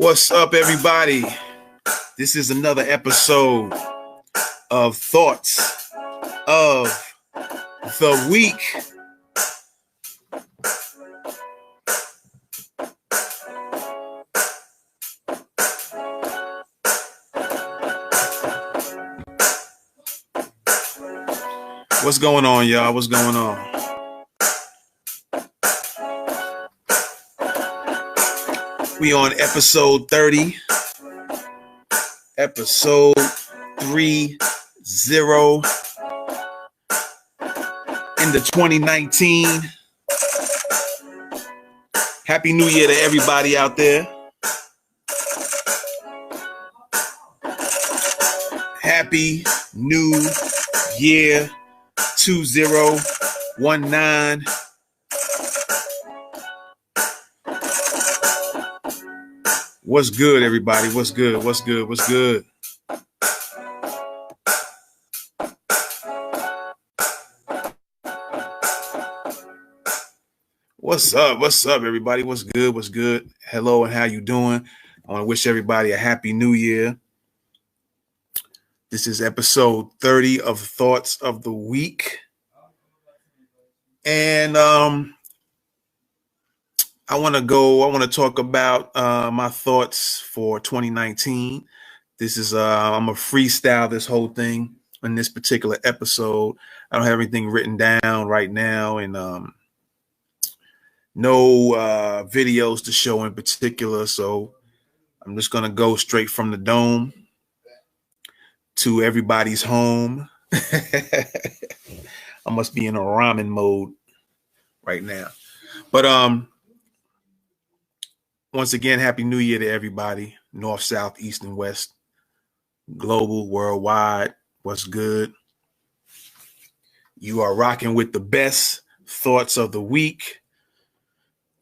What's up, everybody? This is another episode of Thoughts of the Week. What's going on, y'all? What's going on? We on episode 30. Episode 30 in the 2019. Happy New Year to everybody out there. Happy New Year 2019. What's good, everybody? What's good? What's good? What's good? What's up? What's up, everybody? What's good? What's good? Hello, and how you doing? I want to wish everybody a happy new year. This is episode 30 of Thoughts of the Week. And I want to talk about my thoughts for 2019. This is, I'm going to freestyle this whole thing in this particular episode. I don't have anything written down right now, and no videos to show in particular. So I'm just going to go straight from the dome to everybody's home. I must be in a ramen mode right now. But once again, happy new year to everybody. North, south, east, and west. Global, worldwide. What's good? You are rocking with the best thoughts of the week.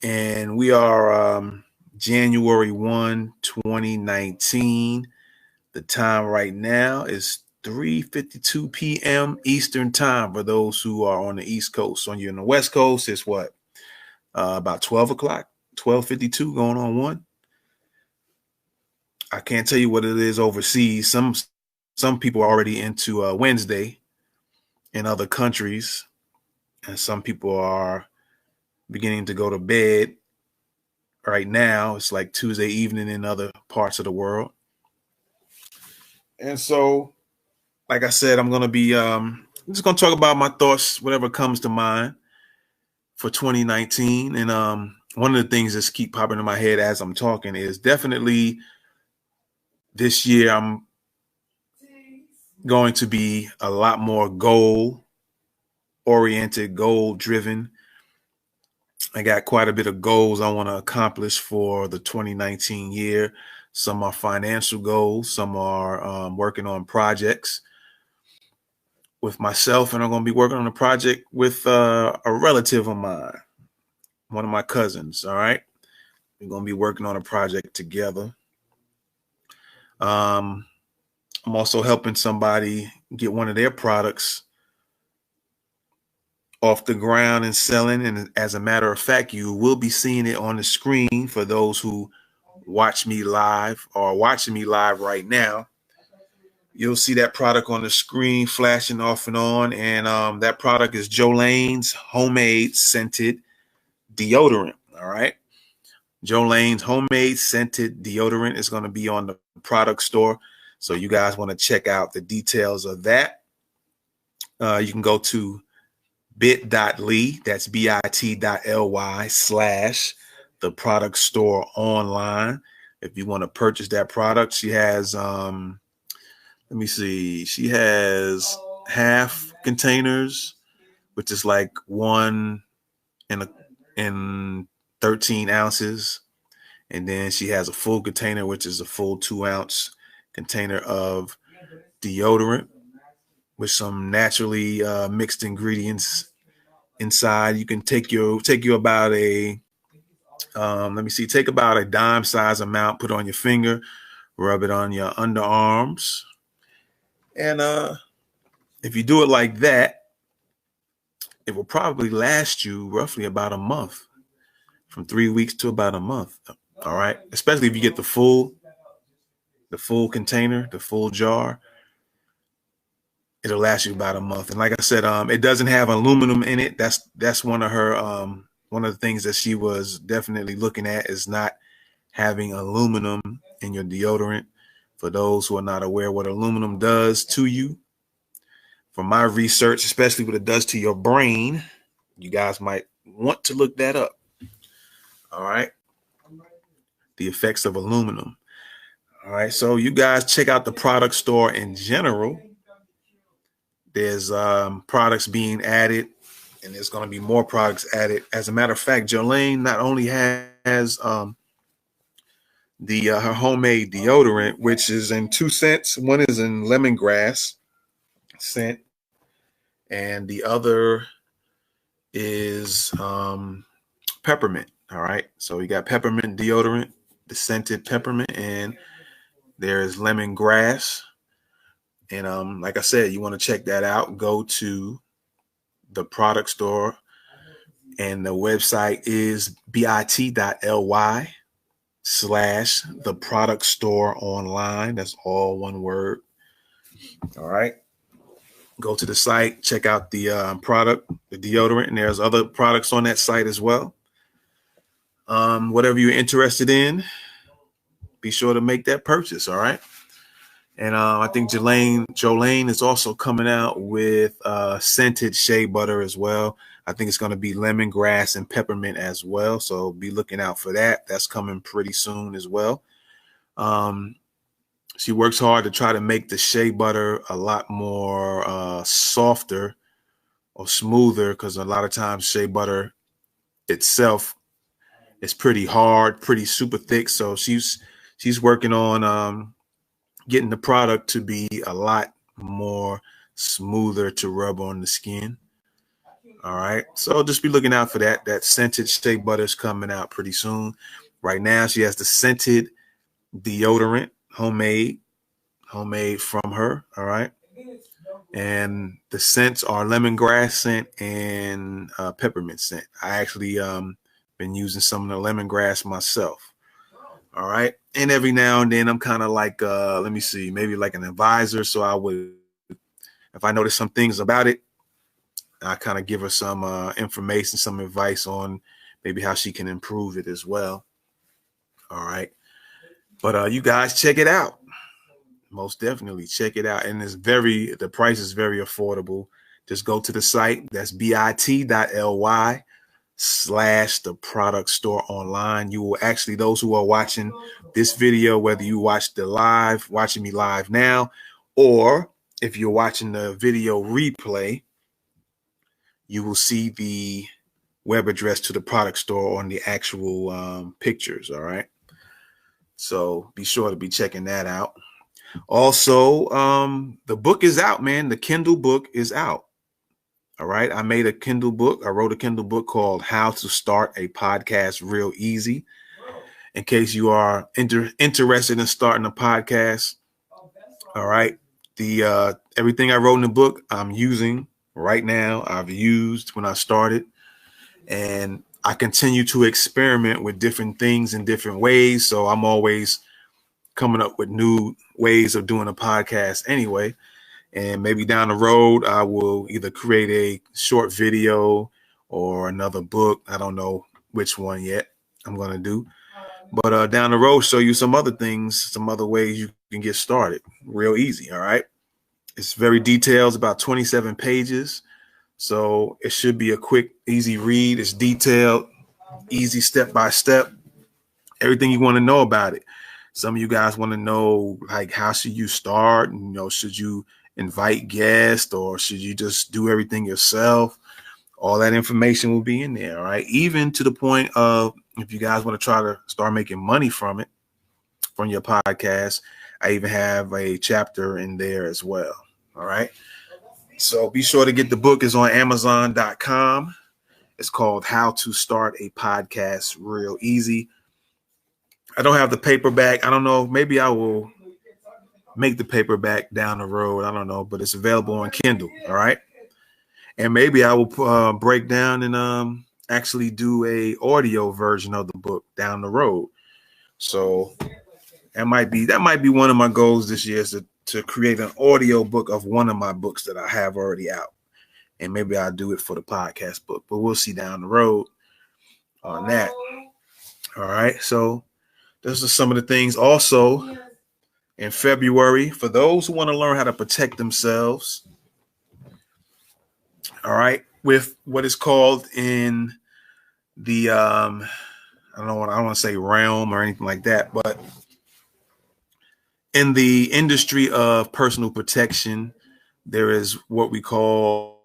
And we are January 1, 2019. The time right now is 3:52 p.m. Eastern time for those who are on the East Coast. So you're on the West Coast, it's what? About 12 o'clock, 12:52 going on 1. I can't tell you what it is overseas. Some people are already into Wednesday in other countries, and some people are beginning to go to bed right now. It's like Tuesday evening in other parts of the world. And so, like I said, I'm going to be I'm just going to talk about my thoughts, whatever comes to mind for 2019. And one of the things that's keep popping in my head as I'm talking is definitely this year I'm going to be a lot more goal-oriented, goal-driven. I got quite a bit of goals I want to accomplish for the 2019 year. Some are financial goals. Some are working on projects with myself, and I'm going to be working on a project with a relative of mine, one of my cousins. All right. We're going to be working on a project together. I'm also helping somebody get one of their products off the ground and selling. And as a matter of fact, you will be seeing it on the screen for those who watch me live or watching me live right now. You'll see that product on the screen flashing off and on. And that product is Jolene's homemade scented deodorant. All right. Jolene's homemade scented deodorant is going to be on the product store. So you guys want to check out the details of that. You can go to bit.ly, that's bit.ly/ the product store online. If you want to purchase that product, she has, let me see, she has half containers, which is like 1 in 13 ounces. And then she has a full container, which is a full 2-ounce container of deodorant with some naturally mixed ingredients inside. You can take you about a take about a dime size amount, put on your finger, rub it on your underarms. And if you do it like that, it will probably last you roughly about a month, from 3 weeks to about a month. All right. Especially if you get the full container, the full jar, it'll last you about a month. And like I said, it doesn't have aluminum in it. That's one of her one of the things that she was definitely looking at, is not having aluminum in your deodorant. For those who are not aware what aluminum does to you, from my research, especially what it does to your brain, you guys might want to look that up. All right. The effects of aluminum. All right. So you guys check out the product store in general. There's products being added, and there's going to be more products added. As a matter of fact, Jolene not only has her homemade deodorant, which is in 2 scents. One is in lemongrass scent, and the other is peppermint. All right. So we got peppermint deodorant, the scented peppermint, and there's lemongrass. And like I said, you want to check that out. Go to the product store, and the website is bit.ly/the product store online. That's all one word. All right. Go to the site, check out the product, the deodorant, and there's other products on that site as well. Whatever you're interested in, be sure to make that purchase. All right. And I think Jolene is also coming out with scented shea butter as well. I think it's going to be lemongrass and peppermint as well. So be looking out for that. That's coming pretty soon as well. She works hard to try to make the shea butter a lot more softer or smoother, because a lot of times shea butter itself is pretty hard, pretty super thick. So she's working on getting the product to be a lot more smoother to rub on the skin. All right. So just be looking out for that. That scented shea butter is coming out pretty soon. Right now, she has the scented deodorant, homemade from her. All right. And the scents are lemongrass scent and peppermint scent. I actually been using some of the lemongrass myself. All right. And every now and then I'm kind of like, let me see, maybe like an advisor. So I would, if I notice some things about it, I kind of give her some information, some advice on maybe how she can improve it as well. All right. But you guys check it out. Most definitely check it out. And the price is very affordable. Just go to the site. That's bit.ly/the product store online. You will actually, those who are watching this video, whether you watching me live now, or if you're watching the video replay, you will see the web address to the product store on the actual pictures. All right. So be sure to be checking that out. Also, the book is out, man. The Kindle book is out. All right. I made a Kindle book. I wrote a Kindle book called How to Start a Podcast Real Easy. In case you are interested in starting a podcast. All right. The everything I wrote in the book, I'm using right now. I've used when I started, and I continue to experiment with different things in different ways. So I'm always coming up with new ways of doing a podcast anyway. And maybe down the road, I will either create a short video or another book. I don't know which one yet I'm going to do. But down the road, show you some other things, some other ways you can get started real easy. All right. It's very detailed. It's about 27 pages. So it should be a quick, easy read. It's detailed, easy step by step, everything you want to know about it. Some of you guys want to know, like, how should you start? You know, should you invite guests or should you just do everything yourself? All that information will be in there. All right. Even to the point of, if you guys want to try to start making money from it, from your podcast, I even have a chapter in there as well. All right. So be sure to get the book. It's on Amazon.com. It's called How to Start a Podcast Real Easy. I don't have the paperback. I don't know. Maybe I will make the paperback down the road. I don't know, but it's available on Kindle. All right. And maybe I will break down and actually do a audio version of the book down the road. So that might be one of my goals this year, is to create an audio book of one of my books that I have already out. And maybe I'll do it for the podcast book, but we'll see down the road on that. All right. So those are some of the things. Also, in February, for those who want to learn how to protect themselves, all right, with what is called in the I don't want to say realm or anything like that, but in the industry of personal protection, there is what we call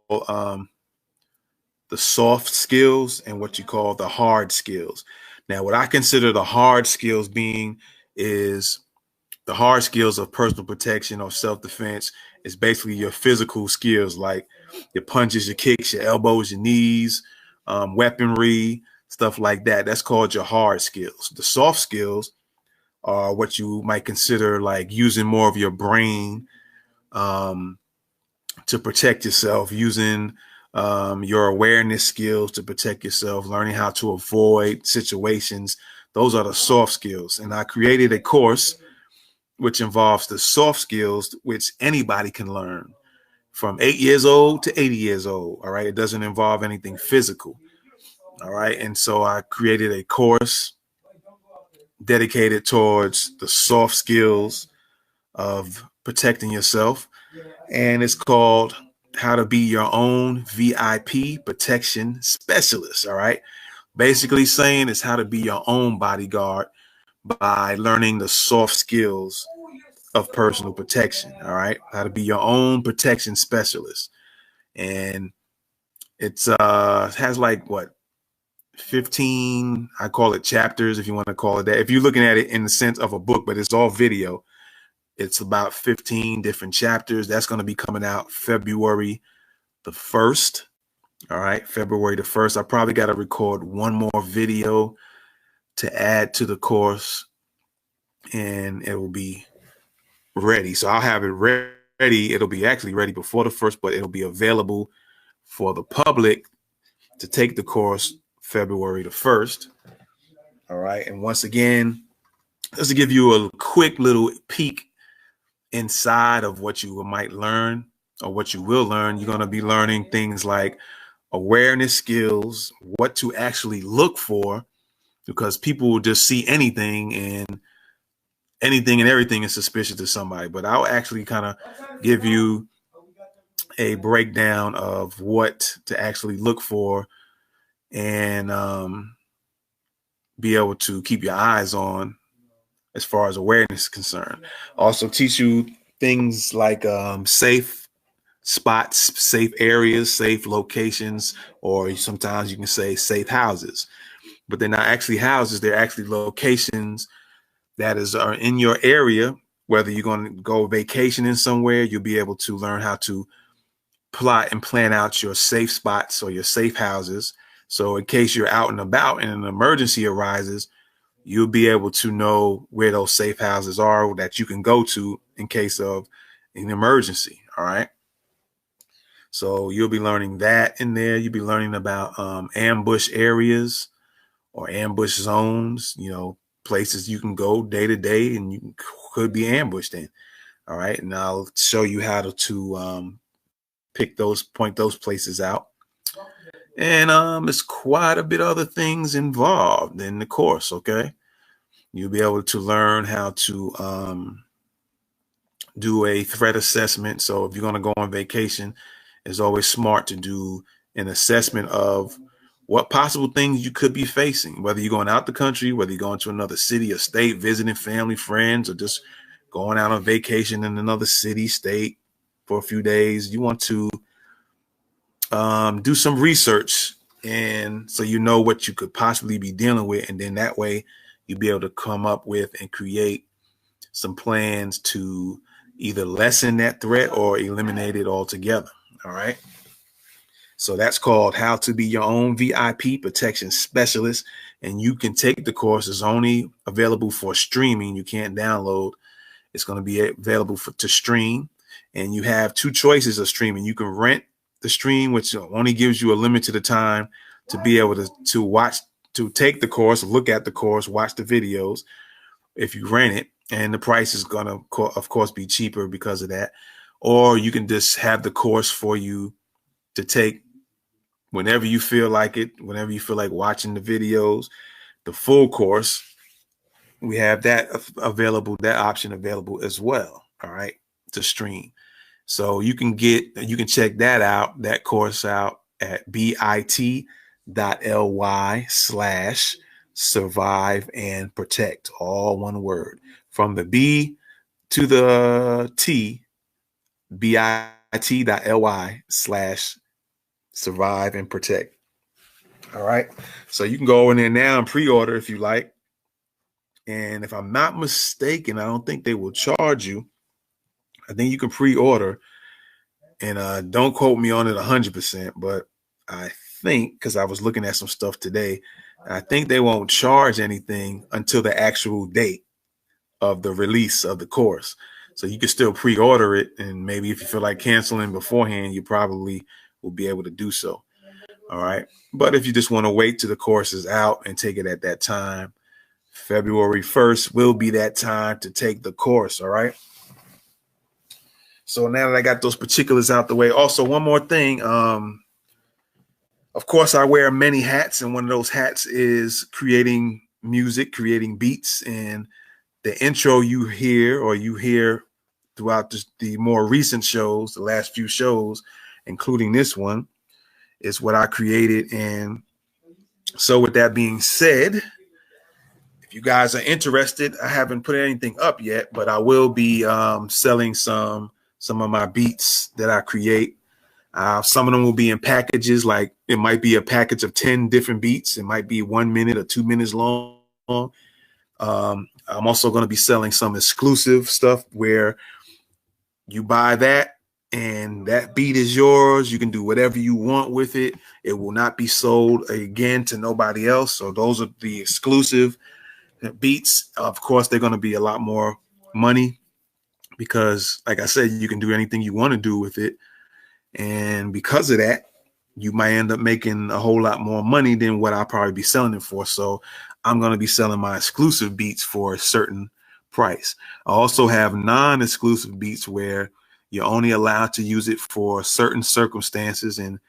the soft skills and what you call the hard skills. Now, what I consider the hard skills being is the hard skills of personal protection or self-defense is basically your physical skills, like your punches, your kicks, your elbows, your knees, weaponry, stuff like that. That's called your hard skills. The soft skills are what you might consider like using more of your brain to protect yourself, using your awareness skills to protect yourself, learning how to avoid situations. Those are the soft skills. And I created a course which involves the soft skills, which anybody can learn from 8 years old to 80 years old. All right. It doesn't involve anything physical. All right. And so I created a course dedicated towards the soft skills of protecting yourself. And it's called How to Be Your Own VIP Protection Specialist. All right. Basically saying it's how to be your own bodyguard by learning the soft skills of personal protection. All right. How to be your own protection specialist. And it's has like what, 15, I call it chapters, if you want to call it that. If you're looking at it in the sense of a book, but it's all video, it's about 15 different chapters. That's going to be coming out February the 1st. All right. February the 1st. I probably got to record one more video to add to the course and it will be ready. So I'll have it ready. It'll be actually ready before the 1st, but it'll be available for the public to take the course February the 1st. All right. And once again, just to give you a quick little peek inside of what you might learn or what you will learn, you're going to be learning things like awareness skills, what to actually look for, because people will just see anything and everything is suspicious to somebody. But I'll actually kind of give you a breakdown of what to actually look for and be able to keep your eyes on as far as awareness is concerned. Also teach you things like safe spots, safe areas, safe locations, or sometimes you can say safe houses. But they're not actually houses, they're actually locations that are in your area. Whether you're going to go vacationing somewhere, you'll be able to learn how to plot and plan out your safe spots or your safe houses. So in case you're out and about and an emergency arises, you'll be able to know where those safe houses are that you can go to in case of an emergency. All right. So you'll be learning that in there. You'll be learning about ambush areas or ambush zones, places you can go day to day and you could be ambushed in. All right. And I'll show you how to point those places out. And there's quite a bit of other things involved in the course. Okay. You'll be able to learn how to do a threat assessment. So if you're going to go on vacation, it's always smart to do an assessment of what possible things you could be facing, whether you're going out the country, whether you're going to another city or state, visiting family, friends, or just going out on vacation in another city, state for a few days. You want to do some research, and so you know what you could possibly be dealing with. And then that way you'll be able to come up with and create some plans to either lessen that threat or eliminate it altogether. All right. So that's called How to Be Your Own VIP Protection Specialist. And you can take the course. It's only available for streaming. You can't download. It's going to be available to stream. And you have two choices of streaming. You can rent the stream, which only gives you a limited time to be able to watch, to take the course, look at the course, watch the videos. if you rent it, and the price is gonna, of course, be cheaper because of that. Or you can just have the course for you to take whenever you feel like it, whenever you feel like watching the videos, the full course. We have that available, that option available as well. All right, to stream. So you can check that out, that course out at bit.ly/survive and protect, all one word. From the B to the T, bit.ly/survive and protect. All right. So you can go in there now and pre-order if you like. And if I'm not mistaken, I don't think they will charge you. I think you can pre-order, and don't quote me on it 100%, but I think, because I was looking at some stuff today, I think they won't charge anything until the actual date of the release of the course. So you can still pre-order it, and maybe if you feel like canceling beforehand, you probably will be able to do so. All right. But if you just want to wait till the course is out and take it at that time, February 1st will be that time to take the course. All right. So now that I got those particulars out the way, also one more thing. Of course, I wear many hats, and one of those hats is creating music, creating beats. And the intro you hear throughout the more recent shows, the last few shows, including this one, is what I created. And so with that being said, if you guys are interested, I haven't put anything up yet, but I will be selling some of my beats that I create. Some of them will be in packages, like it might be a package of 10 different beats. It might be 1 minute or 2 minutes long. I'm also going to be selling some exclusive stuff where you buy that and that beat is yours. You can do whatever you want with it. It will not be sold again to nobody else. So those are the exclusive beats. Of course, they're going to be a lot more money because, like I said, you can do anything you want to do with it. And because of that, you might end up making a whole lot more money than what I'll probably be selling it for. So I'm going to be selling my exclusive beats for a certain price. I also have non-exclusive beats where you're only allowed to use it for certain circumstances. And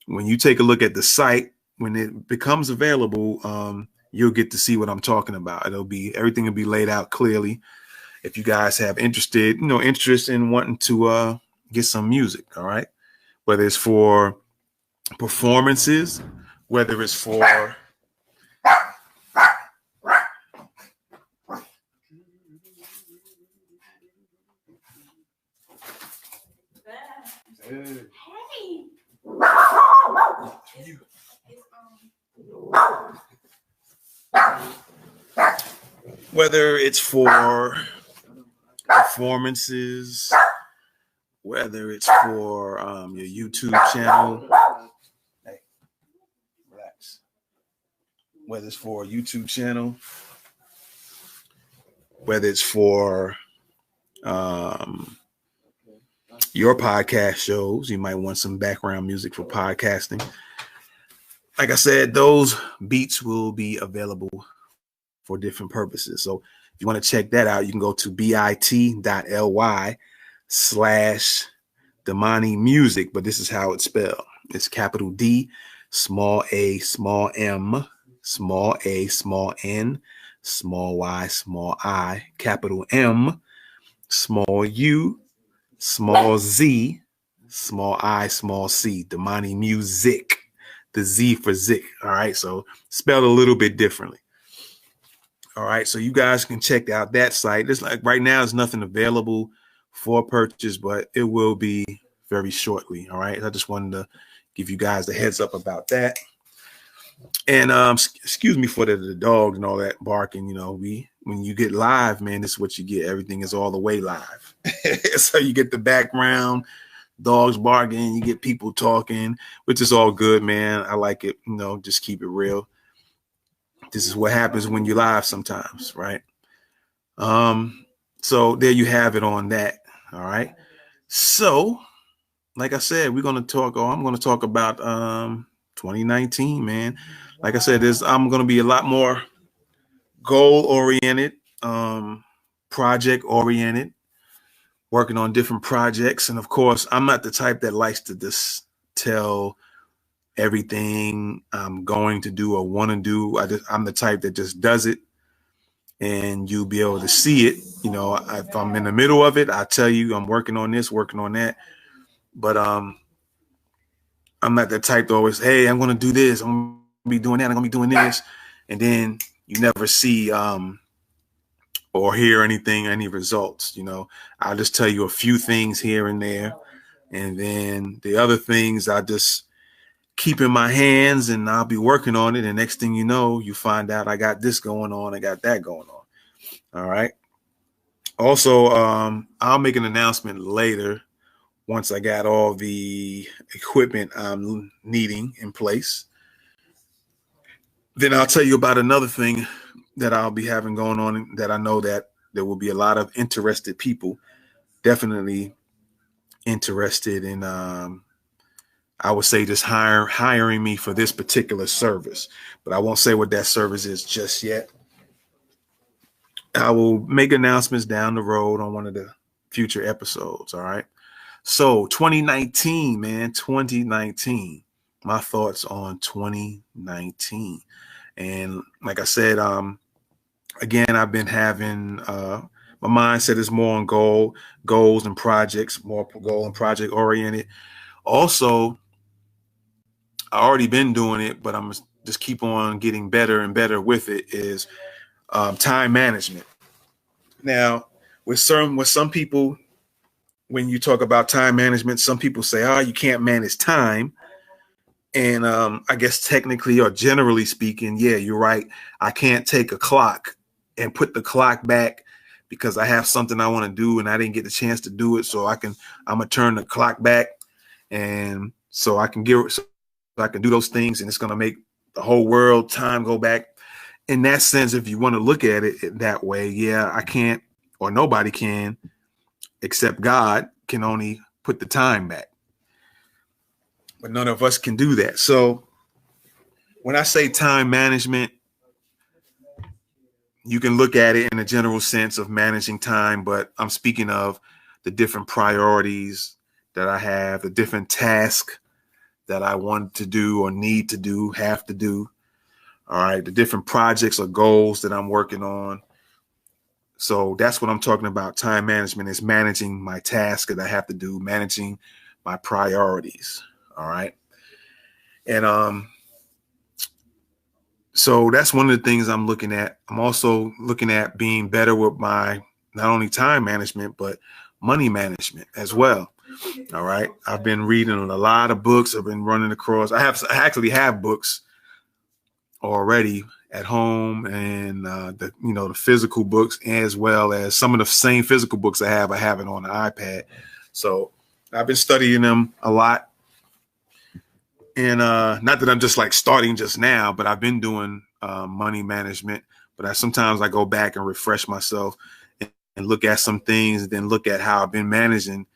when you take a look at the site, when it becomes available, you'll get to see what I'm talking about. Everything will be laid out clearly. If you guys have interest in wanting to get some music, all right? Whether it's for performances, whether it's for whether it's for performances, whether it's for your YouTube channel. Hey, relax. Whether it's for a YouTube channel, whether it's for your podcast shows, you might want some background music for podcasting. Like I said, those beats will be available for different purposes. So if you want to check that out, you can go to bit.ly/Damani Music, but this is how it's spelled. It's capital D, small a, small m, small a, small n, small y, small I, capital M, small u, small z, small I, small c, Damani Music, the Z for Zik. All right. So spelled a little bit differently. All right. So you guys can check out that site. It's like right now, there's nothing available for purchase, but it will be very shortly. All right. I just wanted to give you guys a heads up about that. And excuse me for the dogs and all that barking. When you get live, man, this is what you get. Everything is all the way live. So you get the background, dogs barking, you get people talking, which is all good, man. I like it. Just keep it real. This is what happens when you live sometimes, right? So there you have it on that. All right. So, like I said, I'm going to talk about 2019, man. Like I said, I'm going to be a lot more goal oriented. project oriented, working on different projects. And of course, I'm not the type that likes to just tell everything I'm going to do or want to do. I'm the type that just does it, and you'll be able to see it. If I'm in the middle of it, I tell you I'm working on this, working on that. But I'm not the type to always, hey, I'm going to do this, I'm going to be doing that, I'm going to be doing this, and then you never see or hear any results. I'll just tell you a few things here and there, and then the other things I just keep in my hands, and I'll be working on it. And next thing you know, you find out I got this going on, I got that going on. All right. Also, I'll make an announcement later once I got all the equipment I'm needing in place. Then I'll tell you about another thing that I'll be having going on, that I know that there will be a lot of interested people, definitely interested in, I would say, just hiring me for this particular service. But I won't say what that service is just yet. I will make announcements down the road on one of the future episodes. All right. So 2019, man, 2019, my thoughts on 2019. And like I said, again, I've been having, my mindset is more on goals and projects, more goal and project oriented. Also, I already been doing it, but I'm just keep on getting better and better with it, is time management. Now, with some people, when you talk about time management, some people say, oh, you can't manage time. And I guess technically or generally speaking, yeah, you're right. I can't take a clock and put the clock back because I have something I want to do and I didn't get the chance to do it. So I'm gonna turn the clock back, and so I can do those things, and it's gonna make the whole world time go back. In that sense, if you want to look at it that way, yeah, I can't, or nobody can, except God can only put the time back. But none of us can do that. So when I say time management, you can look at it in a general sense of managing time, but I'm speaking of the different priorities that I have, the different tasks that I want to do or need to do, have to do. All right. The different projects or goals that I'm working on. So that's what I'm talking about. Time management is managing my tasks that I have to do, managing my priorities. All right. And so that's one of the things I'm looking at. I'm also looking at being better with my not only time management, but money management as well. All right. I've been reading a lot of books. I've been running across. I actually have books already at home, and the physical books, as well as some of the same physical books I have it on the iPad. So I've been studying them a lot. And not that I'm just like starting just now, but I've been doing money management. But sometimes I go back and refresh myself and look at some things, and then look at how I've been managing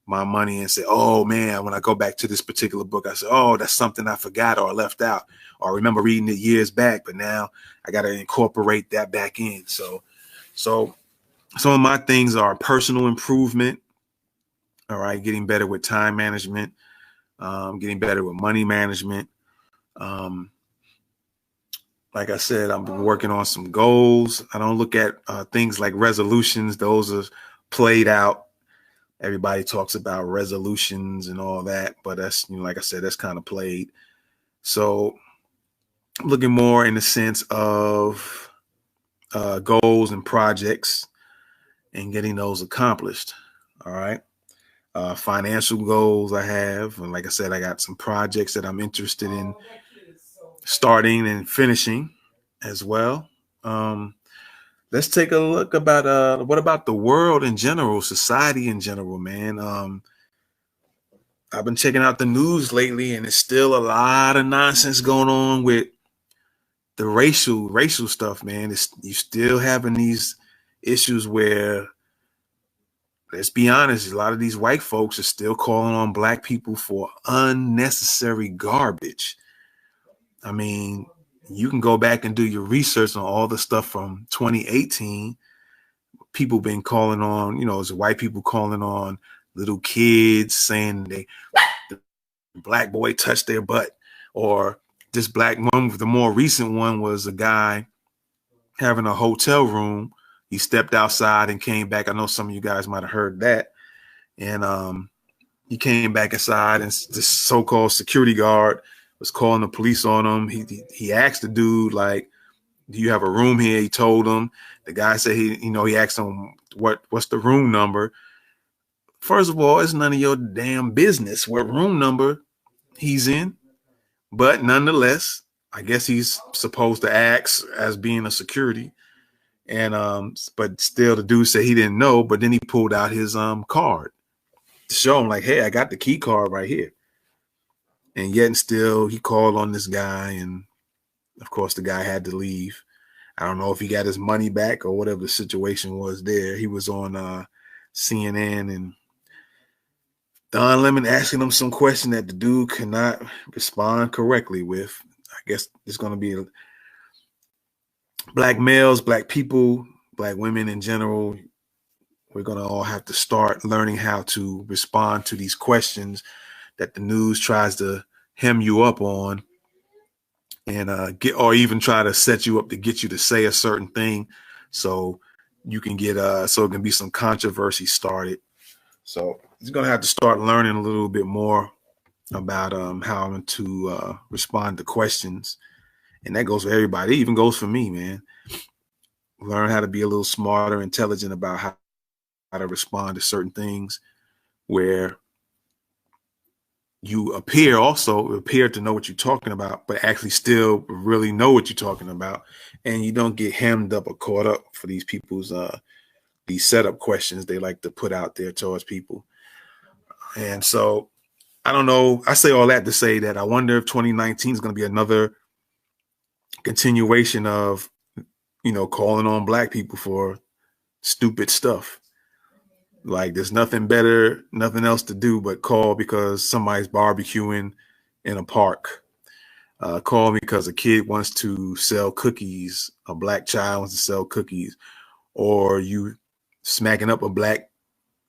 my money and say, oh man, when I go back to this particular book, I say, oh, that's something I forgot or left out, or I remember reading it years back, but now I got to incorporate that back in. So some of my things are personal improvement. All right. Getting better with time management, getting better with money management. Like I said, I've been working on some goals. I don't look at things like resolutions. Those are played out. Everybody talks about resolutions and all that, but that's, like I said, that's kind of played. So I'm looking more in the sense of goals and projects and getting those accomplished. All right. Financial goals I have. And like I said, I got some projects that I'm interested in starting and finishing as well. Let's take a look about what about the world in general, society in general, man. I've been checking out the news lately, and there's still a lot of nonsense going on with the racial stuff, man. You still having these issues where, let's be honest, a lot of these white folks are still calling on black people for unnecessary garbage. I mean, you can go back and do your research on all the stuff from 2018 people been calling on, it's white people calling on little kids saying the black boy touched their butt, or this black one. The more recent one was a guy having a hotel room. He stepped outside and came back. I know some of you guys might have heard that. And he came back inside, and this so-called security guard was calling the police on him. He asked the dude, like, do you have a room here? He told him. The guy said he asked him what's the room number. First of all, it's none of your damn business what room number he's in. But nonetheless, I guess he's supposed to ask as being a security. And but still the dude said he didn't know, but then he pulled out his card to show him, like, hey, I got the key card right here. And yet and still he called on this guy, and of course the guy had to leave. I don't know if he got his money back or whatever the situation was there. He was on CNN, and Don Lemon asking him some question that the dude could not respond correctly with. I guess it's going to be black males, black people, black women in general. We're going to all have to start learning how to respond to these questions that the news tries to hem you up on, and or even try to set you up to get you to say a certain thing, so you can get so it can be some controversy started. So you're gonna have to start learning a little bit more about how to respond to questions, and that goes for everybody. It even goes for me, man. Learn how to be a little smarter, intelligent about how to respond to certain things where you appear to know what you're talking about, but actually still really know what you're talking about, and you don't get hemmed up or caught up for these people's these setup questions they like to put out there towards people. And so I don't know. I say all that to say that I wonder if 2019 is going to be another continuation of, calling on black people for stupid stuff. Like, there's nothing else to do but call because somebody's barbecuing in a park. Call because a kid wants to sell cookies. A black child wants to sell cookies. Or you smacking up a black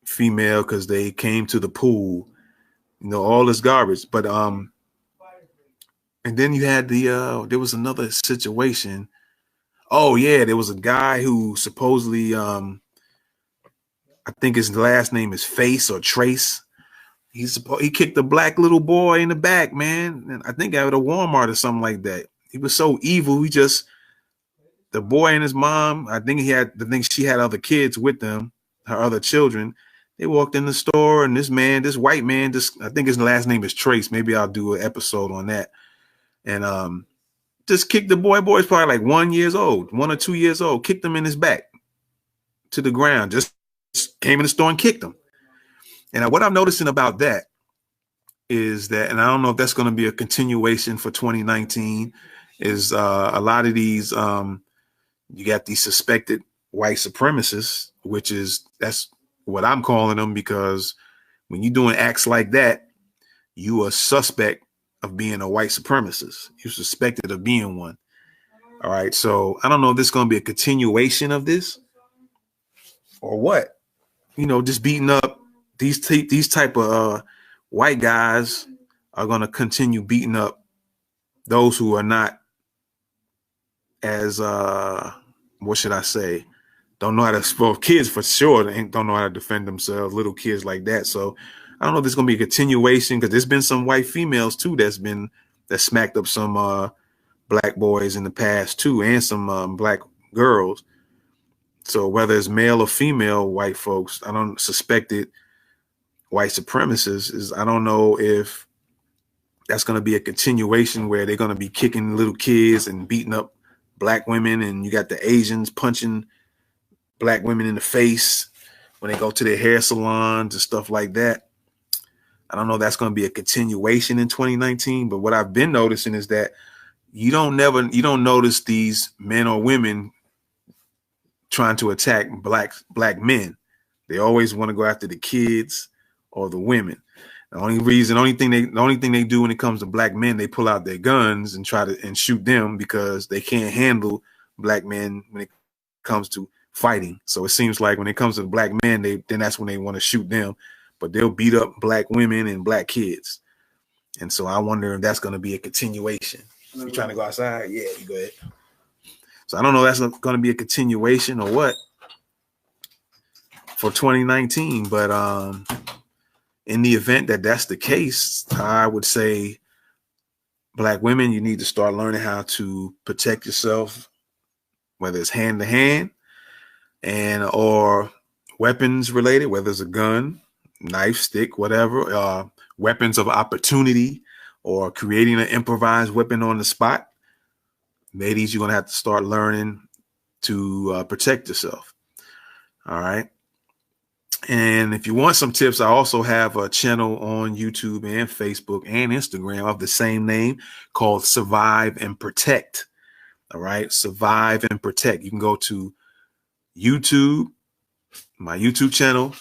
female because they came to the pool. All this garbage. But and then you had there was another situation. Oh yeah, there was a guy who supposedly I think his last name is Face or Trace. He kicked a black little boy in the back, man. And I think at a Walmart or something like that. He was so evil. The boy and his mom, I think she had other kids with them, her other children. They walked in the store, and this white man, I think his last name is Trace. Maybe I'll do an episode on that. And just kicked the boy. Boy's probably like 1 or 2 years old. Kicked him in his back to the ground. Just came in the store and kicked him. And what I'm noticing about that is that, and I don't know if that's going to be a continuation for 2019, is a lot of these, you got these suspected white supremacists, that's what I'm calling them, because when you're doing acts like that, you are suspect of being a white supremacist. You're suspected of being one. All right. So I don't know if this is going to be a continuation of this or what. Just beating up these type of white guys are going to continue beating up those who are not as what should I say? Don't know how to spell. Kids for sure don't know how to defend themselves. Little kids like that. So I don't know if there's going to be a continuation, because there's been some white females too that smacked up some black boys in the past too, and some black girls. So whether it's male or female white folks, I don't suspected white supremacists, I don't know if that's going to be a continuation where they're going to be kicking little kids and beating up black women, and you got the Asians punching black women in the face when they go to their hair salons and stuff like that. I don't know if that's going to be a continuation in 2019, but what I've been noticing is that you don't notice these men or women trying to attack black men. They always want to go after the kids or the women. The only thing they do when it comes to black men, they pull out their guns and try to shoot them, because they can't handle black men when it comes to fighting. So it seems like when it comes to the black men, then that's when they want to shoot them, but they'll beat up black women and black kids. And so I wonder if that's going to be a continuation. You trying to go outside? Yeah, you go ahead. So I don't know if that's going to be a continuation or what for 2019, but in the event that that's the case, I would say black women, you need to start learning how to protect yourself, whether it's hand to hand and or weapons related, whether it's a gun, knife, stick, whatever, weapons of opportunity, or creating an improvised weapon on the spot. Ladies, you're going to have to start learning to protect yourself. All right. And if you want some tips, I also have a channel on YouTube and Facebook and Instagram of the same name called Survive and Protect. All right. Survive and Protect. You can go to YouTube, my YouTube channel,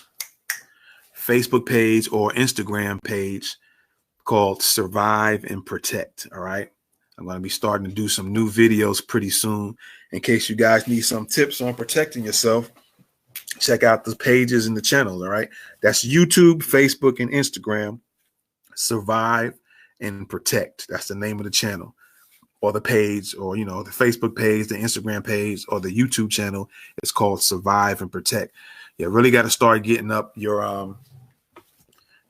Facebook page, or Instagram page called Survive and Protect. All right. I'm going to be starting to do some new videos pretty soon. In case you guys need some tips on protecting yourself, check out the pages in the channel. All right. That's YouTube, Facebook, and Instagram. Survive and Protect. That's the name of the channel or the page, or, the Facebook page, the Instagram page, or the YouTube channel. It's called Survive and Protect. You really got to start getting up your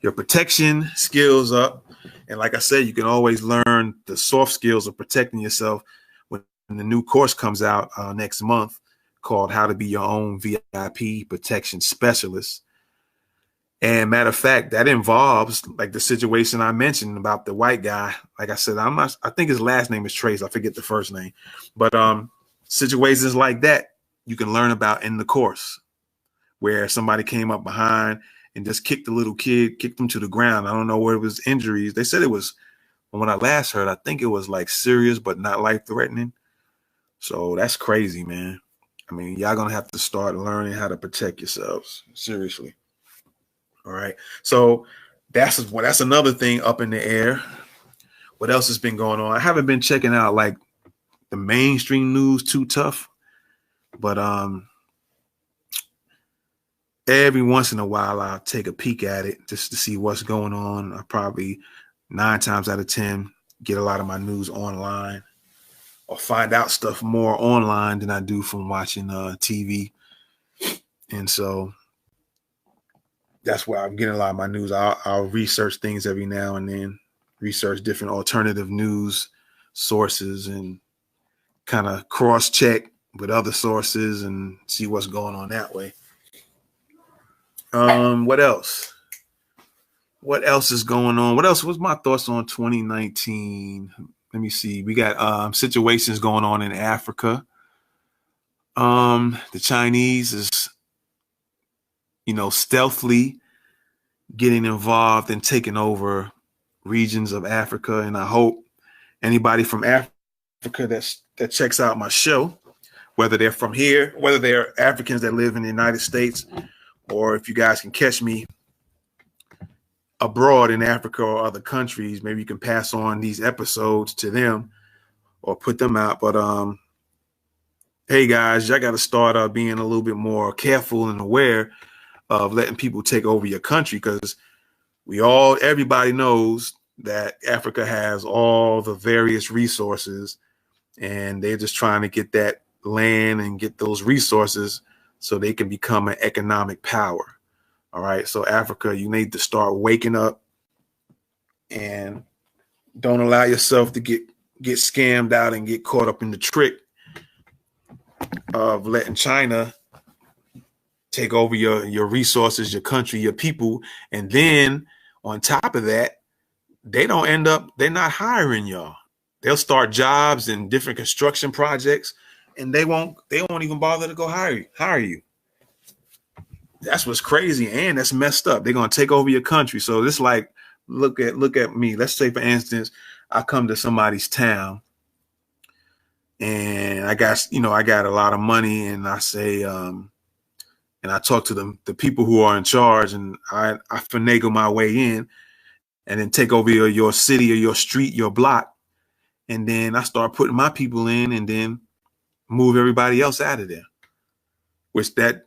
protection skills up. And like I said, you can always learn the soft skills of protecting yourself when the new course comes out next month called How to Be Your Own VIP Protection Specialist. And matter of fact, that involves like the situation I mentioned about the white guy. Like I said, I think his last name is Trace. I forget the first name, but situations like that you can learn about in the course, where somebody came up behind and just kicked the little kid, kicked him to the ground. I don't know where it was injuries. They said it was, when I last heard, I think it was like serious, but not life-threatening. So that's crazy, man. I mean, y'all going to have to start learning how to protect yourselves. Seriously. All right. So that's another thing up in the air. What else has been going on? I haven't been checking out like the mainstream news too tough, but every once in a while, I'll take a peek at it just to see what's going on. I probably 9 times out of 10 get a lot of my news online, or find out stuff more online than I do from watching TV. And so that's where I'm getting a lot of my news. I'll research things every now and then, research different alternative news sources and kind of cross-check with other sources and see what's going on that way. What else? What else is going on? What else was my thoughts on 2019? Let me see. We got situations going on in Africa. The Chinese is, stealthily getting involved and taking over regions of Africa. And I hope anybody from Africa that checks out my show, whether they're from here, whether they're Africans that live in the United States, or if you guys can catch me abroad in Africa or other countries, maybe you can pass on these episodes to them or put them out. But hey guys, y'all got to start being a little bit more careful and aware of letting people take over your country, because everybody knows that Africa has all the various resources, and they're just trying to get that land and get those resources so they can become an economic power. All right. So Africa, you need to start waking up and don't allow yourself to get scammed out and get caught up in the trick of letting China take over your resources, your country, your people. And then on top of that, they're not hiring y'all. They'll start jobs and different construction projects, and they won't even bother to go hire you. That's what's crazy, and that's messed up. They're gonna take over your country. So it's like, look at me. Let's say, for instance, I come to somebody's town and I got a lot of money, and I say, and I talk to the people who are in charge, and I finagle my way in and then take over your city or your street, your block. And then I start putting my people in and then move everybody else out of there. which that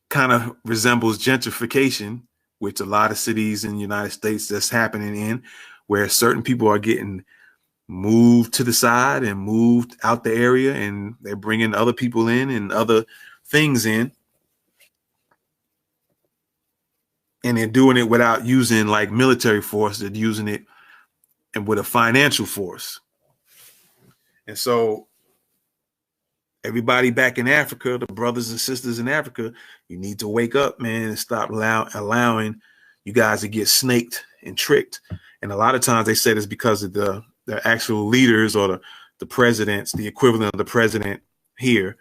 kind of resembles gentrification, which a lot of cities in the United States that's happening in, where certain people are getting moved to the side and moved out the area, and they're bringing other people in and other things in. And they're doing it without using like military force. They're using it and with a financial force. And so everybody back in Africa, the brothers and sisters in Africa, you need to wake up, man, and stop allowing you guys to get snaked and tricked. And a lot of times they said it's because of the actual leaders or the presidents, the equivalent of the president here,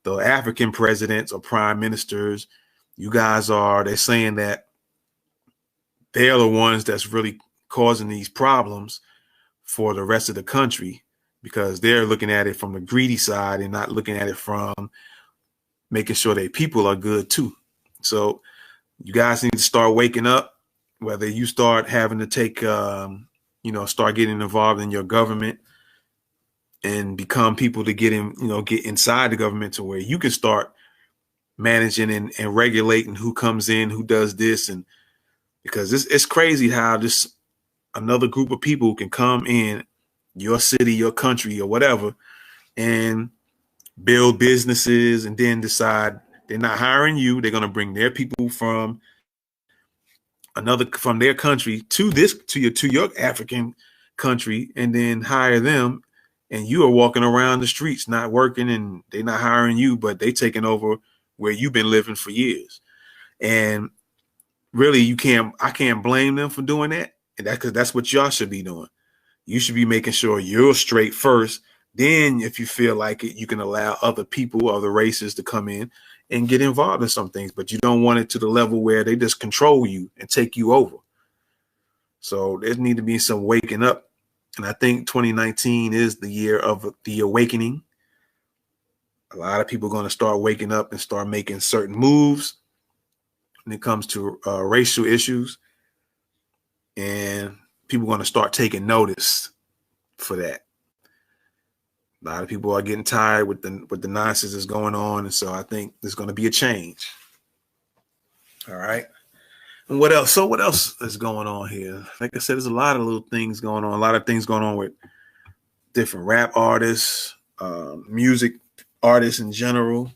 the African presidents or prime ministers. You guys they're saying that they're the ones that's really causing these problems for the rest of the country, because they're looking at it from the greedy side and not looking at it from making sure their people are good too. So you guys need to start waking up, whether you start having to take, start getting involved in your government and become people to get inside the government to where you can start managing and regulating who comes in, who does this. And because it's crazy how just another group of people can come in your city, your country, or whatever, and build businesses and then decide they're not hiring you. They're going to bring their people from their country to your African country and then hire them. And you are walking around the streets, not working, and they're not hiring you, but they taking over where you've been living for years. And really, I can't blame them for doing that. And because that's what y'all should be doing. You should be making sure you're straight first. Then if you feel like it, you can allow other people, other races to come in and get involved in some things, but you don't want it to the level where they just control you and take you over. So there need to be some waking up. And I think 2019 is the year of the awakening. A lot of people are going to start waking up and start making certain moves when it comes to racial issues. And people are going to start taking notice for that. A lot of people are getting tired with the nonsense that's going on. And so I think there's going to be a change. All right. And what else? So what else is going on here? Like I said, there's a lot of little things going on. A lot of things going on with different rap artists, music artists in general.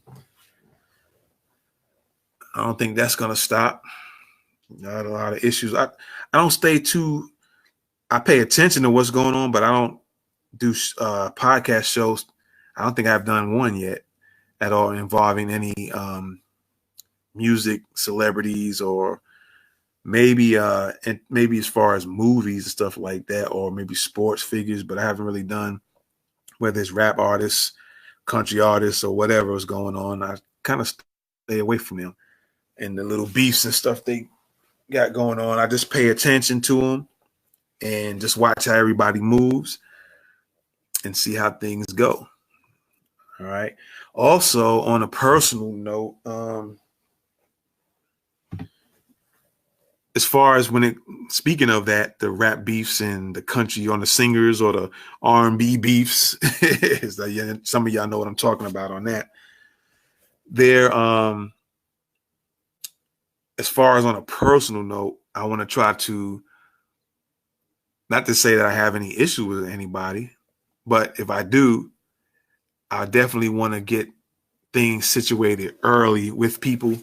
I don't think that's going to stop. Not a lot of issues. I pay attention to what's going on, but I don't do podcast shows. I don't think I've done one yet at all involving any music celebrities, or maybe as far as movies and stuff like that, or maybe sports figures, but I haven't really done whether it's rap artists, country artists, or whatever is going on. I kind of stay away from them and the little beefs and stuff they got going on. I just pay attention to them and just watch how everybody moves and see how things go. All right. Also, on a personal note, as far as speaking of that, the rap beefs and the country on the singers or the R&B beefs, some of y'all know what I'm talking about on that. There, as far as on a personal note, I want to try to, not to say that I have any issue with anybody, but if I do, I definitely want to get things situated early with people.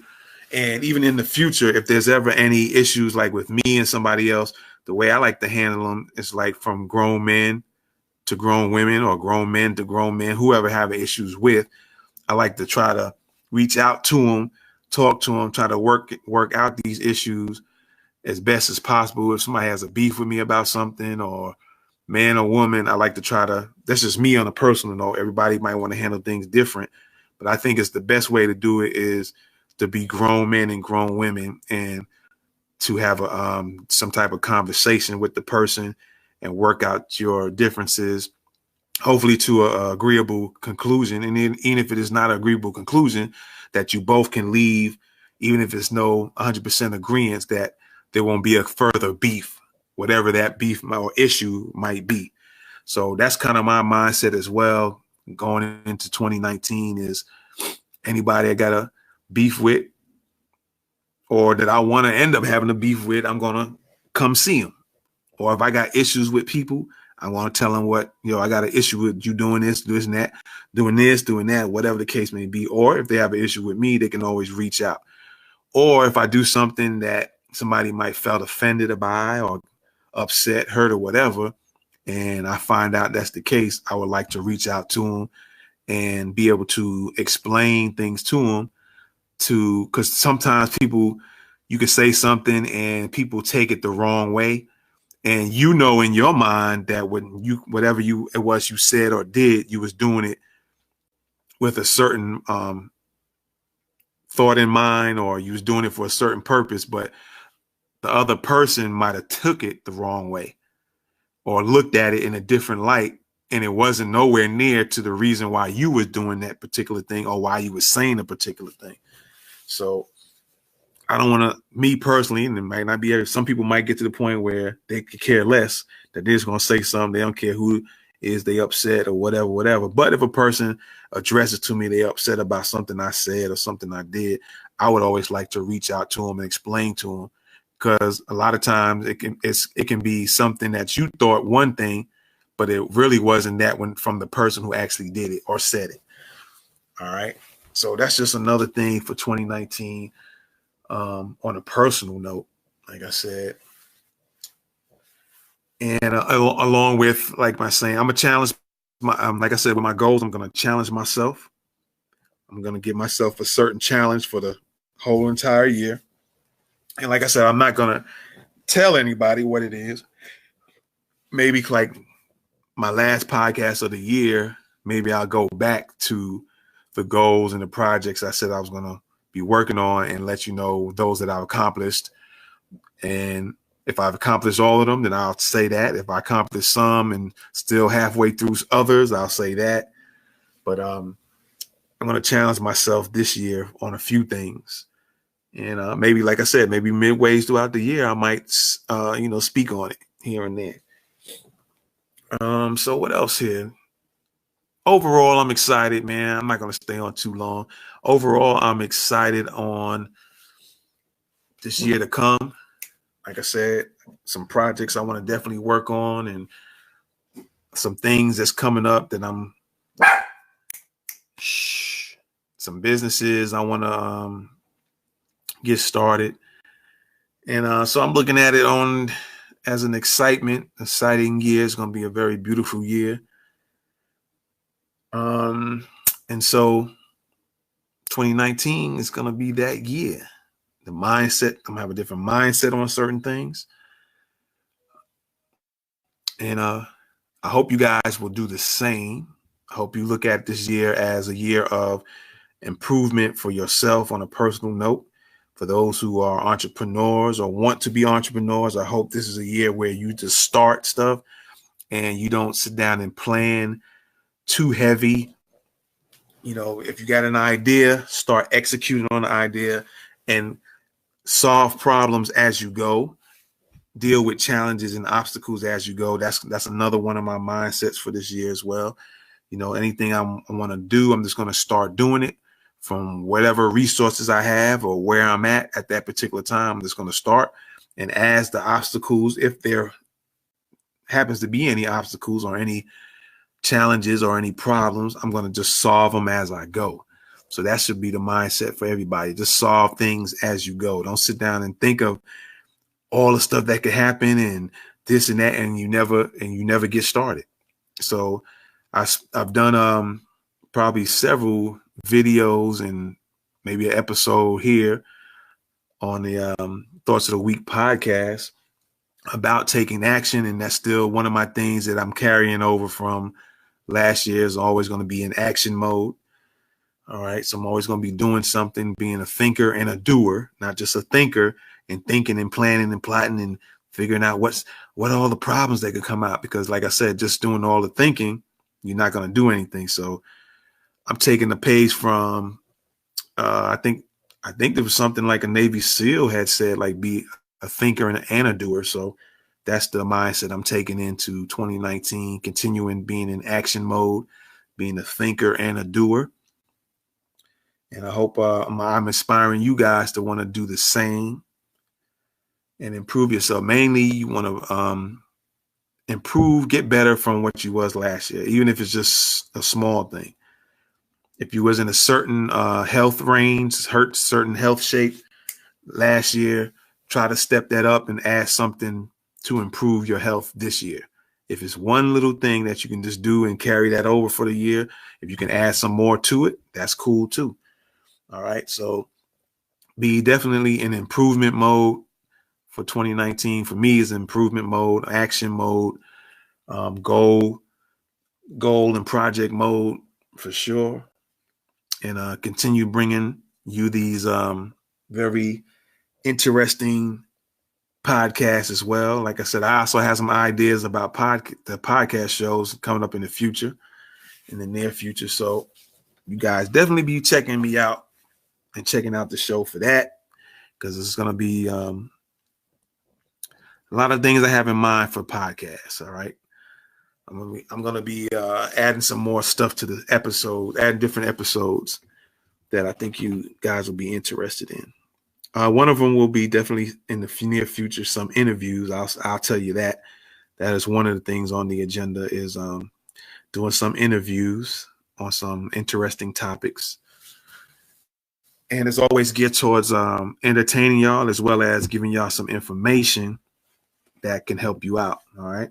And even in the future, if there's ever any issues like with me and somebody else, the way I like to handle them is like from grown men to grown women, or grown men to grown men, whoever have issues with. I like to try to reach out to them, talk to them, try to work out these issues as best as possible. If somebody has a beef with me about something, or man or woman, I like to try to, that's just me on a personal note. Everybody might want to handle things different, but I think it's the best way to do it is to be grown men and grown women, and to have some type of conversation with the person and work out your differences, hopefully to an agreeable conclusion. And then, even if it is not an agreeable conclusion, that you both can leave, even if it's no 100% agreement, that there won't be a further beef, whatever that beef or issue might be. So that's kind of my mindset as well going into 2019, is anybody that got a beef with, or that I want to end up having a beef with, I'm going to come see them. Or if I got issues with people, I want to tell them I got an issue with you doing this and that, doing this, doing that, whatever the case may be. Or if they have an issue with me, they can always reach out. Or if I do something that somebody might felt offended by or upset, hurt, or whatever, and I find out that's the case, I would like to reach out to them and be able to explain things to them, because sometimes you could say something and people take it the wrong way. And in your mind that whatever it was you said or did, you was doing it with a certain thought in mind, or you was doing it for a certain purpose, but the other person might have took it the wrong way or looked at it in a different light, and it wasn't nowhere near to the reason why you was doing that particular thing or why you was saying a particular thing. So I don't want to, me personally, and it might not be, some people might get to the point where they could care less, that they're just going to say something. They don't care who is they upset or whatever. But if a person addresses to me, they upset about something I said or something I did, I would always like to reach out to them and explain to them, because a lot of times it can be something that you thought one thing, but it really wasn't that one from the person who actually did it or said it. All right. So that's just another thing for 2019. On a personal note, like I said, and along with, like my saying, I'm gonna challenge like I said, with my goals, I'm gonna challenge myself. I'm gonna give myself a certain challenge for the whole entire year. And like I said, I'm not gonna tell anybody what it is. Maybe like my last podcast of the year, maybe I'll go back to the goals and the projects I said I was gonna be working on and let you know those that I've accomplished. And if I've accomplished all of them, then I'll say that. If I accomplished some and still halfway through others, I'll say that. But I'm going to challenge myself this year on a few things. And maybe, like I said, maybe midways throughout the year, I might, speak on it here and there. So what else here? Overall, I'm excited, man. I'm not going to stay on too long. Overall, I'm excited on this year to come. Like I said, some projects I want to definitely work on, and some things that's coming up that some businesses I want to get started. And so I'm looking at it as an exciting year. It's going to be a very beautiful year. And so 2019 is going to be that year. The mindset, I'm going to have a different mindset on certain things. And I hope you guys will do the same. I hope you look at this year as a year of improvement for yourself on a personal note. For those who are entrepreneurs or want to be entrepreneurs, I hope this is a year where you just start stuff and you don't sit down and plan too heavy. If you got an idea, start executing on the idea and solve problems as you go. Deal with challenges and obstacles as you go. That's another one of my mindsets for this year as well. Anything I want to do, I'm just going to start doing it from whatever resources I have or where I'm at that particular time. I'm just going to start. And as the obstacles, if there happens to be any obstacles or any challenges or any problems, I'm going to just solve them as I go. So that should be the mindset for everybody. Just solve things as you go. Don't sit down and think of all the stuff that could happen and this and that, and you never get started. So I've done probably several videos and maybe an episode here on the Thoughts of the Week podcast about taking action, and that's still one of my things that I'm carrying over from last year. Is always going to be in action mode. All right, so I'm always going to be doing something, being a thinker and a doer, not just a thinker and thinking and planning and plotting and figuring out what are all the problems that could come out. Because like I said, just doing all the thinking, you're not going to do anything. So I'm taking the page from, I think there was something like a Navy SEAL had said, like, be a thinker and a doer. So that's the mindset I'm taking into 2019, continuing being in action mode, being a thinker and a doer. And I hope I'm inspiring you guys to want to do the same and improve yourself. Mainly, you want to improve, get better from what you was last year, even if it's just a small thing. If you was in a certain health range, certain health shape last year, try to step that up and add something to improve your health this year. If it's one little thing that you can just do and carry that over for the year, if you can add some more to it, that's cool too. All right. So be definitely in improvement mode for 2019. For me, is improvement mode, action mode, goal and project mode for sure. And continue bringing you these very interesting podcasts as well. Like I said, I also have some ideas about the podcast shows coming up in the future, in the near future. So you guys definitely be checking me out and checking out the show for that, because it's going to be a lot of things I have in mind for podcasts. All right. I'm going to be adding some more stuff to the episode, adding different episodes that I think you guys will be interested in. One of them will be definitely in the near future, some interviews. I'll tell you that. That is one of the things on the agenda, is doing some interviews on some interesting topics. And it's always geared towards entertaining y'all, as well as giving y'all some information that can help you out. All right.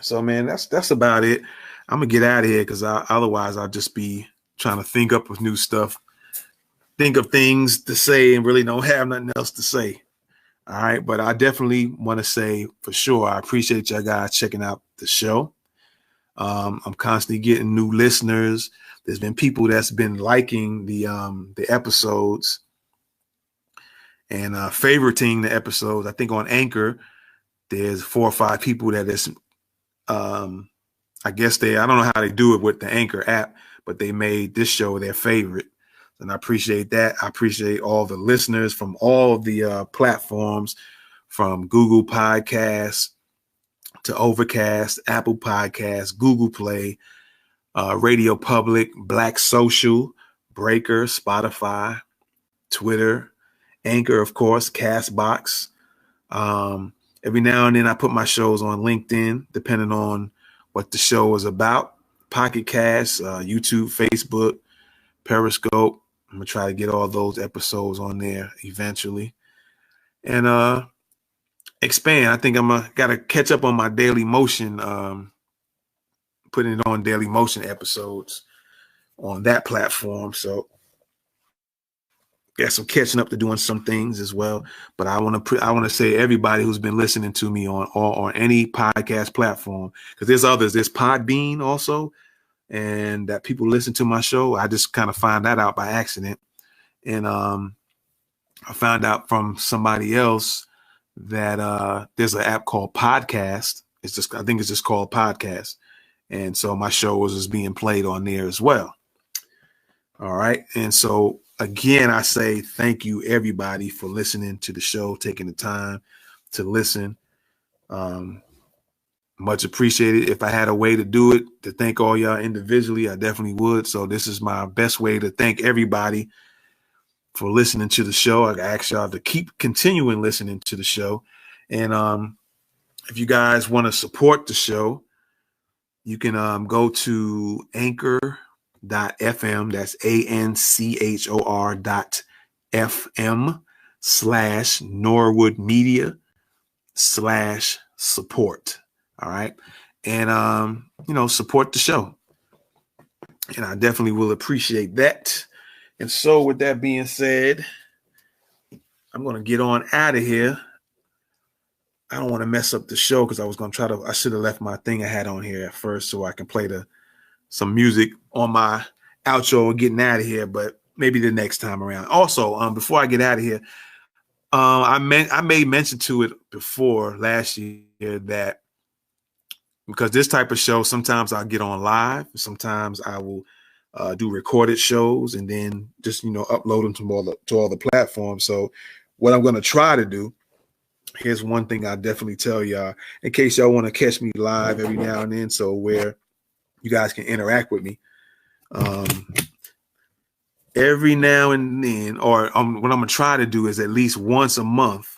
So, man, that's about it. I'm going to get out of here, because otherwise I'll just be trying to think up of new stuff, think of things to say, and really don't have nothing else to say. All right. But I definitely want to say for sure, I appreciate y'all guys checking out the show. I'm constantly getting new listeners. There's been people that's been liking the episodes and favoriting the episodes. I think on Anchor, there's 4 or 5 people that is, I guess I don't know how they do it with the Anchor app, but they made this show their favorite. And I appreciate that. I appreciate all the listeners from all of the platforms, from Google Podcasts to Overcast, Apple Podcasts, Google Play, Radio Public, Black Social, Breaker, Spotify, Twitter, Anchor, of course, Castbox. Every now and then I put my shows on LinkedIn, depending on what the show is about. Pocket Cast, YouTube, Facebook, Periscope. I'm going to try to get all those episodes on there eventually. And expand. I think I'm got to catch up on my Daily Motion, putting it on Daily Motion episodes on that platform. So got some catching up to doing some things as well. But I want to say everybody who's been listening to me on any podcast platform, because there's others. There's Podbean also, and that people listen to my show. I just kind of find that out by accident. And I found out from somebody else that there's an app called Podcast. I think it's just called Podcast. And so my show was just being played on there as well. All right. And so again, I say thank you everybody for listening to the show, taking the time to listen. Much appreciated. If I had a way to do it, to thank all y'all individually, I definitely would. So this is my best way to thank everybody for listening to the show. I ask y'all to keep continuing listening to the show. And if you guys want to support the show, you can go to anchor.fm. That's anchor.fm/Norwood Media /support. All right. And, support the show. And I definitely will appreciate that. And so with that being said, I'm going to get on out of here. I don't want to mess up the show, because I should have left my thing I had on here at first so I can play some music on my outro getting out of here, but maybe the next time around. Also, before I get out of here, I made mention to it before last year that, because this type of show, sometimes I'll get on live, sometimes I will do recorded shows and then just, upload them to all the platforms. So what I'm going to try to do, here's one thing I definitely tell y'all, in case y'all want to catch me live every now and then, so where you guys can interact with me. every now and then, or what I'm going to try to do is at least once a month,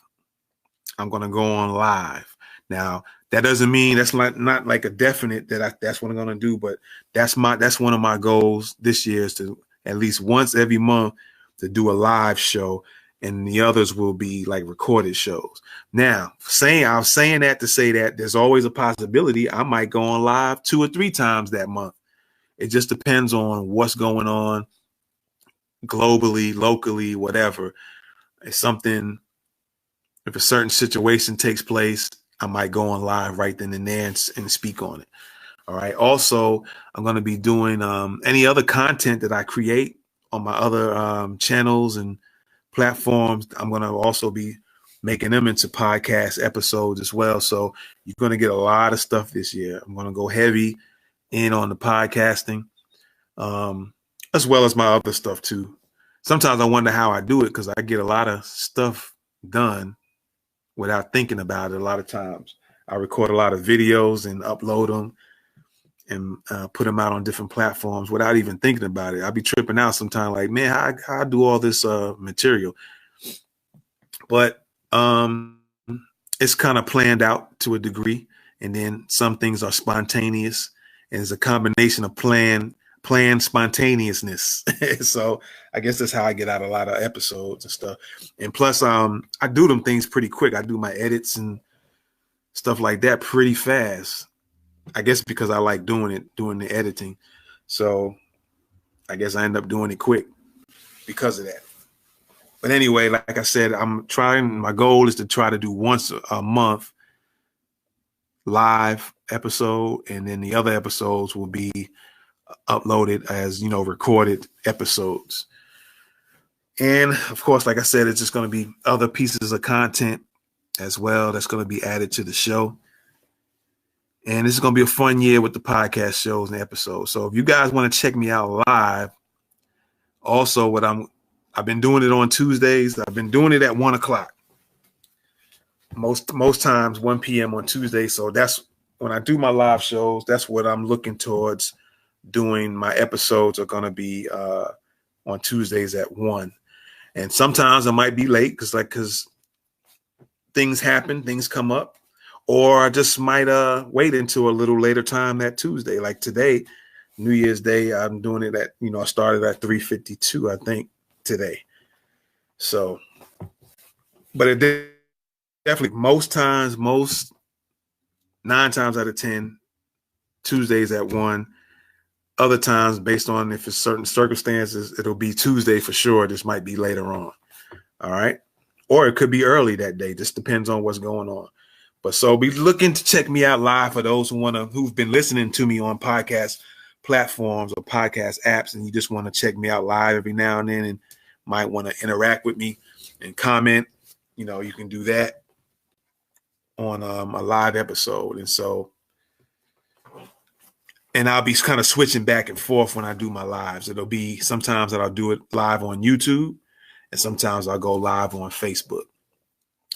I'm going to go on live. Now, that doesn't mean that's not like a definite that's what I'm going to do, but that's one of my goals this year is to at least once every month to do a live show, and the others will be like recorded shows. Now, I was saying that to say that there's always a possibility I might go on live 2 or 3 times that month. It just depends on what's going on globally, locally, whatever. If a certain situation takes place, I might go on live right then and there and speak on it. All right. Also, I'm going to be doing any other content that I create on my other channels and platforms. I'm going to also be making them into podcast episodes as well. So you're going to get a lot of stuff this year. I'm going to go heavy in on the podcasting, as well as my other stuff too. Sometimes I wonder how I do it because I get a lot of stuff done without thinking about it. A lot of times I record a lot of videos and upload them and put them out on different platforms without even thinking about it. I'll be tripping out sometimes like, man, how I do all this material? But it's kind of planned out to a degree. And then some things are spontaneous, and it's a combination of planned spontaneousness. So I guess that's how I get out a lot of episodes and stuff. And plus, I do them things pretty quick. I do my edits and stuff like that pretty fast. I guess because I like doing the editing. So I guess I end up doing it quick because of that. But anyway, like I said, my goal is to try to do once a month live episode, and then the other episodes will be uploaded as, recorded episodes. And of course, like I said, it's just going to be other pieces of content as well that's going to be added to the show. And this is going to be a fun year with the podcast shows and episodes. So if you guys want to check me out live, also I've been doing it on Tuesdays. I've been doing it at 1:00. Most times 1 p.m. on Tuesday. So that's when I do my live shows. That's what I'm looking towards doing. My episodes are going to be on Tuesdays at 1. And sometimes I might be late because things happen, things come up, or I just might wait until a little later time that Tuesday. Like today, New Year's Day, I'm doing it at, I started at 3:52, I think, today. So, but it definitely most 9 times out of 10, Tuesdays at 1. Other times, based on if it's certain circumstances, it'll be Tuesday for sure. This might be later on. All right. Or it could be early that day. Just depends on what's going on. But so be looking to check me out live for those who've been listening to me on podcast platforms or podcast apps, and you just want to check me out live every now and then and might want to interact with me and comment. You can do that on a live episode. And I'll be kind of switching back and forth when I do my lives. It'll be sometimes that I'll do it live on YouTube, and sometimes I'll go live on Facebook.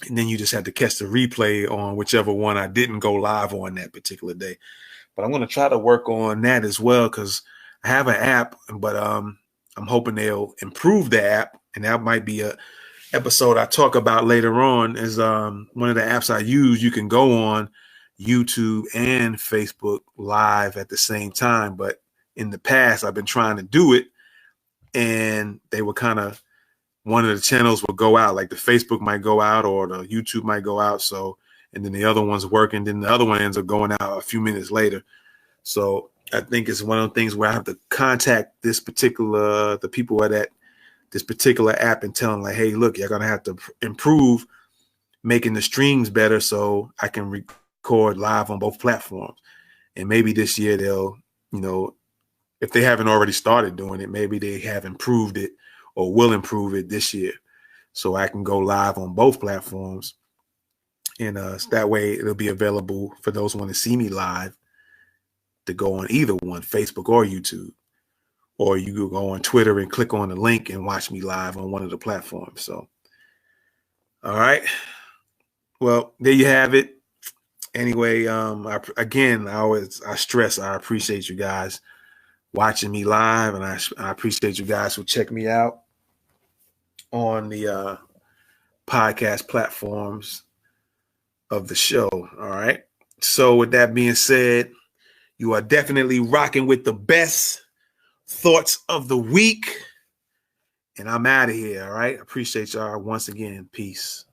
And then you just have to catch the replay on whichever one I didn't go live on that particular day. But I'm going to try to work on that as well because I have an app, but I'm hoping they'll improve the app. And that might be a episode I talk about later on is one of the apps I use. You can go on YouTube and Facebook live at the same time. But in the past, I've been trying to do it, and they were kind of, one of the channels will go out, like the Facebook might go out or the YouTube might go out. So, and then the other one's working, then the other one ends up going out a few minutes later. So I think it's one of the things where I have to contact the people at this particular app and tell them like, hey, look, you're going to have to improve making the streams better so I can record live on both platforms. And maybe this year they'll, if they haven't already started doing it, maybe they have improved it or will improve it this year so I can go live on both platforms. And that way it'll be available for those who want to see me live to go on either one, Facebook or YouTube. Or you could go on Twitter and click on the link and watch me live on one of the platforms. So, all right. Well, there you have it. Anyway, I stress I appreciate you guys watching me live, and I appreciate you guys who check me out on the podcast platforms of the show. All right. So with that being said, you are definitely rocking with the best thoughts of the week. And I'm out of here. All right. Appreciate y'all once again. Peace.